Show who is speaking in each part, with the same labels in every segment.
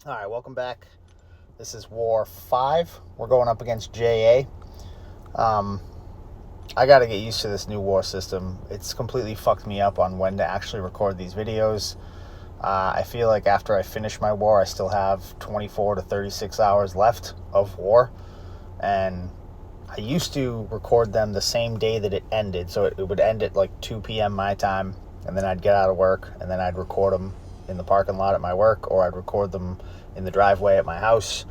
Speaker 1: All right, welcome back. This is War 5. We're going up against JA. I got to get used to this new war system. It's completely fucked me up on when to actually record these videos. I feel like after I finish my war, I still have 24 to 36 hours left of war. And I used to record them the same day that it ended. So it would end at like 2 p.m. my time, and then I'd get out of work, and then I'd record them in the parking lot at my work, or I'd record them in the driveway at my house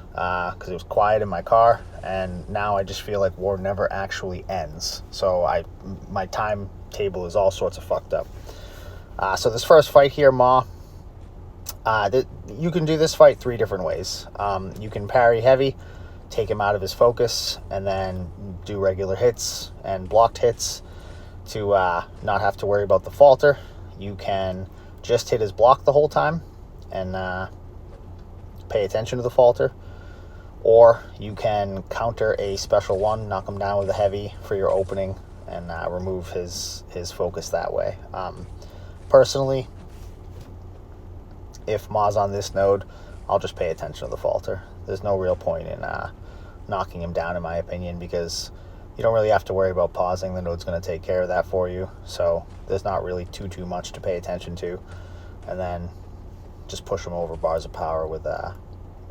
Speaker 1: because it was quiet in my car. And now I just feel like war never actually ends. So my timetable is all sorts of fucked up. So this first fight here, Maw, you can do this fight 3 different ways. You can parry heavy, take him out of his focus, and then do regular hits and blocked hits to not have to worry about the falter. You can just hit his block the whole time and pay attention to the falter, or you can counter a special one, knock him down with a heavy for your opening, and remove his focus that way. Personally, if Maw's on this node, I'll just pay attention to the falter. There's no real point in knocking him down, in my opinion, because you don't really have to worry about pausing. The node's going to take care of that for you, so there's not really too much to pay attention to. And then just push him over bars of power with a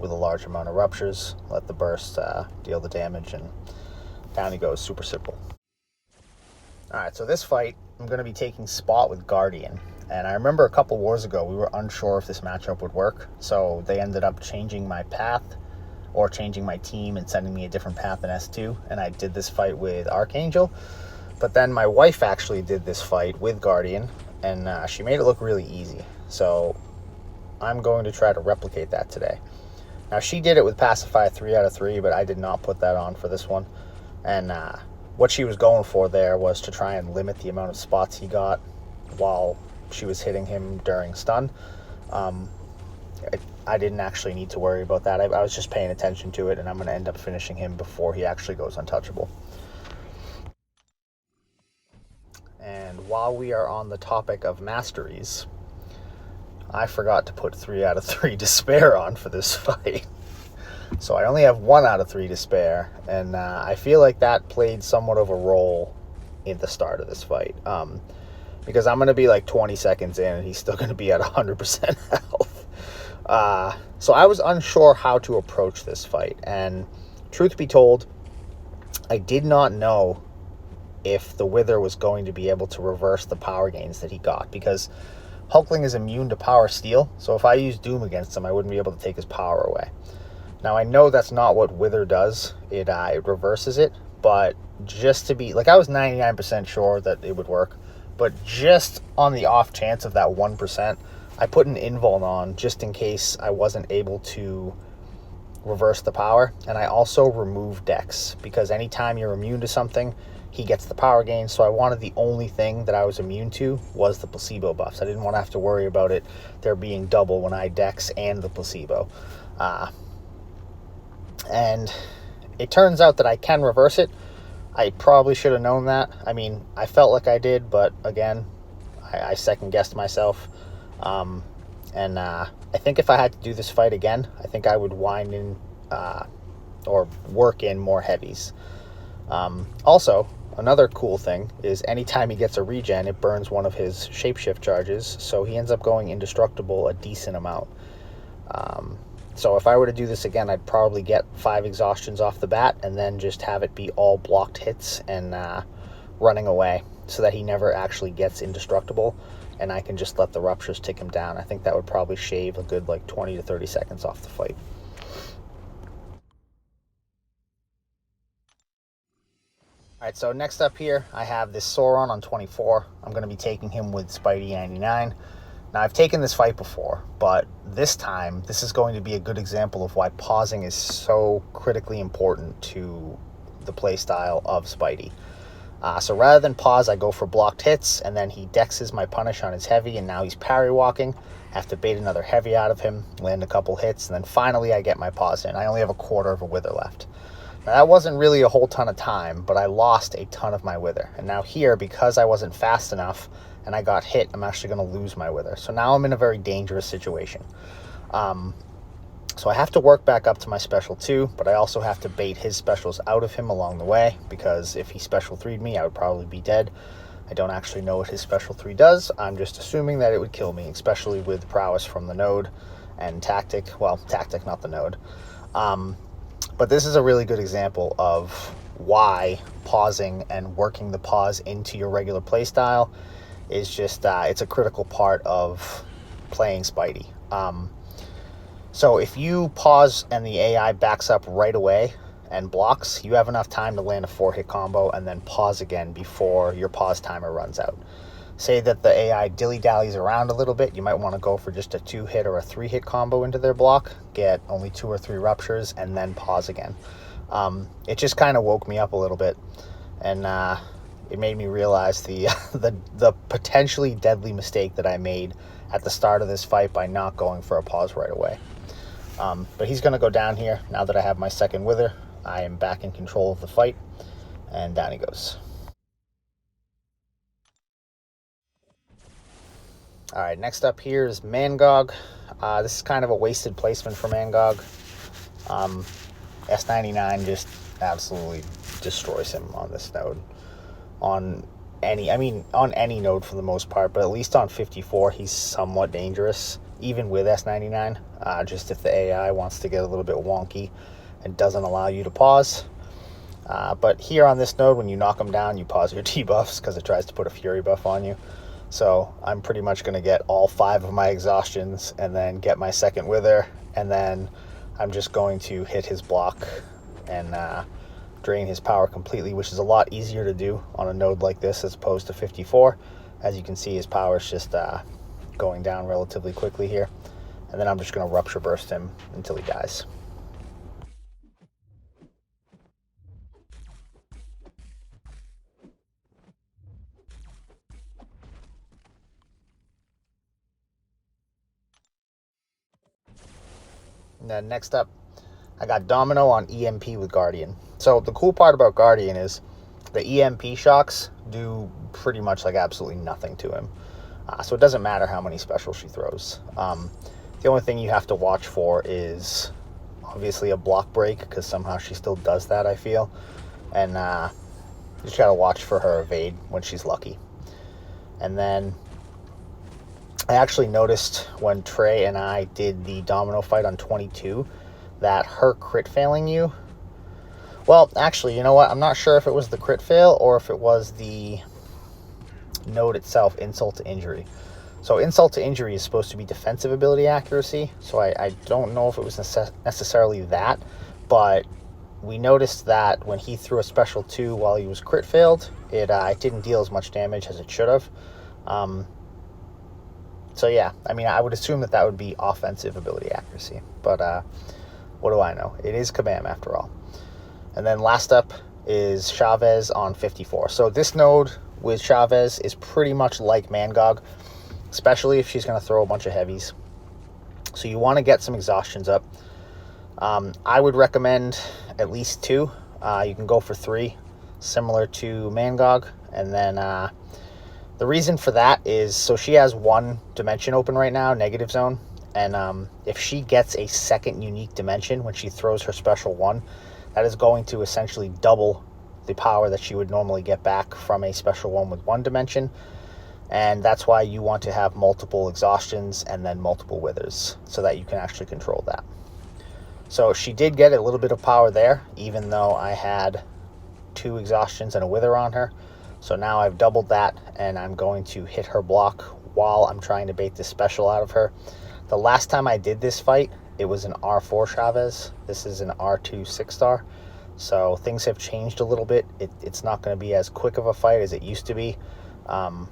Speaker 1: large amount of ruptures, let the burst deal the damage, and down he goes. Super simple. Alright, so this fight, I'm going to be taking spot with Guardian. And I remember a couple wars ago, we were unsure if this matchup would work, so they ended up changing my path, or changing my team and sending me a different path in S2, and I did this fight with Archangel. But then my wife actually did this fight with Guardian, and she made it look really easy. So I'm going to try to replicate that today. Now, she did it with Pacify 3 out of 3, but I did not put that on for this one. And what she was going for there was to try and limit the amount of spots he got while she was hitting him during stun. I didn't actually need to worry about that. I was just paying attention to it, and I'm going to end up finishing him before he actually goes untouchable. And while we are on the topic of masteries, I forgot to put 3 out of 3 despair on for this fight. So I only have 1 out of 3 despair, and I feel like that played somewhat of a role in the start of this fight. Because I'm going to be like 20 seconds in, and he's still going to be at 100% health. So I was unsure how to approach this fight, and truth be told, I did not know if the Wither was going to be able to reverse the power gains that he got, because Hulkling is immune to power steal, so if I use Doom against him, I wouldn't be able to take his power away. Now, I know that's not what Wither does. It reverses it, but just to be, like, I was 99% sure that it would work, but just on the off chance of that 1%, I put an invuln on just in case I wasn't able to reverse the power, and I also removed Dex, because anytime you're immune to something, he gets the power gain. So I wanted the only thing that I was immune to was the placebo buffs. I didn't want to have to worry about it there being double when I Dex and the placebo. And it turns out that I can reverse it. I probably should have known that. I mean, I felt like I did, but again, I second-guessed myself. And I think if I had to do this fight again, I think I would wind in or work in more heavies. Also, another cool thing is anytime he gets a regen, it burns one of his shapeshift charges, so he ends up going indestructible a decent amount. So if I were to do this again, I'd probably get 5 exhaustions off the bat, and then just have it be all blocked hits and running away, so that he never actually gets indestructible, and I can just let the ruptures tick him down. I think that would probably shave a good like 20 to 30 seconds off the fight. Alright, so next up here, I have this Sauron on 24. I'm going to be taking him with Spidey 99. Now, I've taken this fight before, but this time, this is going to be a good example of why pausing is so critically important to the playstyle of Spidey. So rather than pause, I go for blocked hits, and then he dexes my punish on his heavy, and now he's parry walking. I have to bait another heavy out of him, land a couple hits, and then finally I get my pause in. I only have a quarter of a Wither left. Now, that wasn't really a whole ton of time, but I lost a ton of my Wither. And now here, because I wasn't fast enough and I got hit, I'm actually going to lose my Wither. So now I'm in a very dangerous situation. So I have to work back up to my special 2, but I also have to bait his specials out of him along the way, because if he special 3'd me, I would probably be dead. I don't actually know what his special 3 does. I'm just assuming that it would kill me, especially with prowess from the node and tactic. Well, tactic, not the node. But this is a really good example of why pausing and working the pause into your regular playstyle is just, it's a critical part of playing Spidey. So if you pause and the AI backs up right away and blocks, you have enough time to land a 4-hit combo and then pause again before your pause timer runs out. Say that the AI dilly-dallies around a little bit, you might want to go for just a 2-hit or a 3-hit combo into their block, get only 2 or 3 ruptures, and then pause again. It just kind of woke me up a little bit, and it made me realize the potentially deadly mistake that I made at the start of this fight by not going for a pause right away. But he's going to go down here. Now that I have my second wither, I am back in control of the fight, and down he goes. All right, next up here is Mangog. This is kind of a wasted placement for Mangog. S99 just absolutely destroys him on this node. On any node for the most part, but at least on 54, he's somewhat dangerous, even with S99. Just if the AI wants to get a little bit wonky and doesn't allow you to pause. But here on this node, when you knock him down, you pause your debuffs because it tries to put a fury buff on you. So I'm pretty much going to get all 5 of my exhaustions and then get my second wither, and then I'm just going to hit his block and drain his power completely, which is a lot easier to do on a node like this as opposed to 54. As you can see, his power is just going down relatively quickly here, and then I'm just going to rupture burst him until he dies. And then next up, I got Domino on EMP with Guardian. So the cool part about Guardian is the EMP shocks do pretty much like absolutely nothing to him. So it doesn't matter how many specials she throws. The only thing you have to watch for is obviously a block break, because somehow she still does that, I feel. And you just got to watch for her evade when she's lucky. And then I actually noticed when Trey and I did the Domino fight on 22 that her crit failing you, well, actually, you know what? I'm not sure if it was the crit fail or if it was the node itself, insult to injury. So insult to injury is supposed to be defensive ability accuracy, so I don't know if it was necessarily that, but we noticed that when he threw a special 2 while he was crit failed, it didn't deal as much damage as it should have. So yeah, I mean, I would assume that would be offensive ability accuracy, but what do I know? It is Kabam after all. And then last up is Chavez on 54. So this node with Chavez is pretty much like Mangog, especially if she's going to throw a bunch of heavies. So you want to get some exhaustions up. I would recommend at least 2. You can go for 3, similar to Mangog. And then the reason for that is, so she has 1 dimension open right now, negative zone. And if she gets a second unique dimension when she throws her special 1, that is going to essentially double the power that she would normally get back from a special 1 with 1 dimension. And that's why you want to have multiple exhaustions and then multiple withers, so that you can actually control that. So she did get a little bit of power there, even though I had 2 exhaustions and a wither on her. So now I've doubled that, and I'm going to hit her block while I'm trying to bait this special out of her. The last time I did this fight, it was an R4 Chavez. This is an R2 6-star. So things have changed a little bit. It's not going to be as quick of a fight as it used to be. And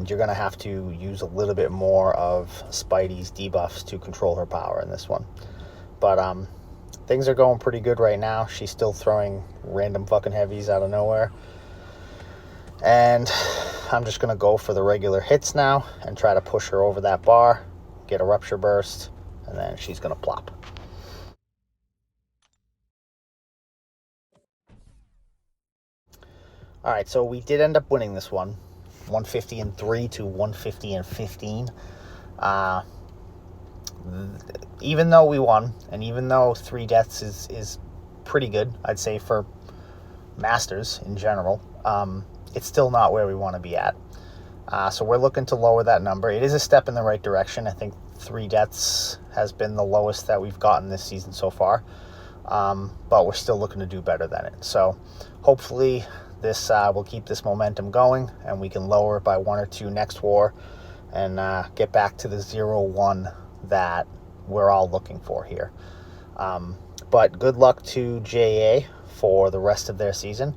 Speaker 1: you're going to have to use a little bit more of Spidey's debuffs to control her power in this one. But things are going pretty good right now. She's still throwing random fucking heavies out of nowhere. And I'm just going to go for the regular hits now and try to push her over that bar, get a rupture burst, and then she's going to plop. All right, so we did end up winning this one, 150-3 to 150-15. even though we won, and even though 3 deaths is pretty good, I'd say, for Masters in general, it's still not where we want to be at. So we're looking to lower that number. It is a step in the right direction. I think 3 deaths has been the lowest that we've gotten this season so far. But we're still looking to do better than it. So hopefully this will keep this momentum going, and we can lower it by 1 or 2 next war, and get back to the 0-1 that we're all looking for here. But good luck to JA for the rest of their season,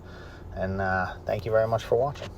Speaker 1: and thank you very much for watching.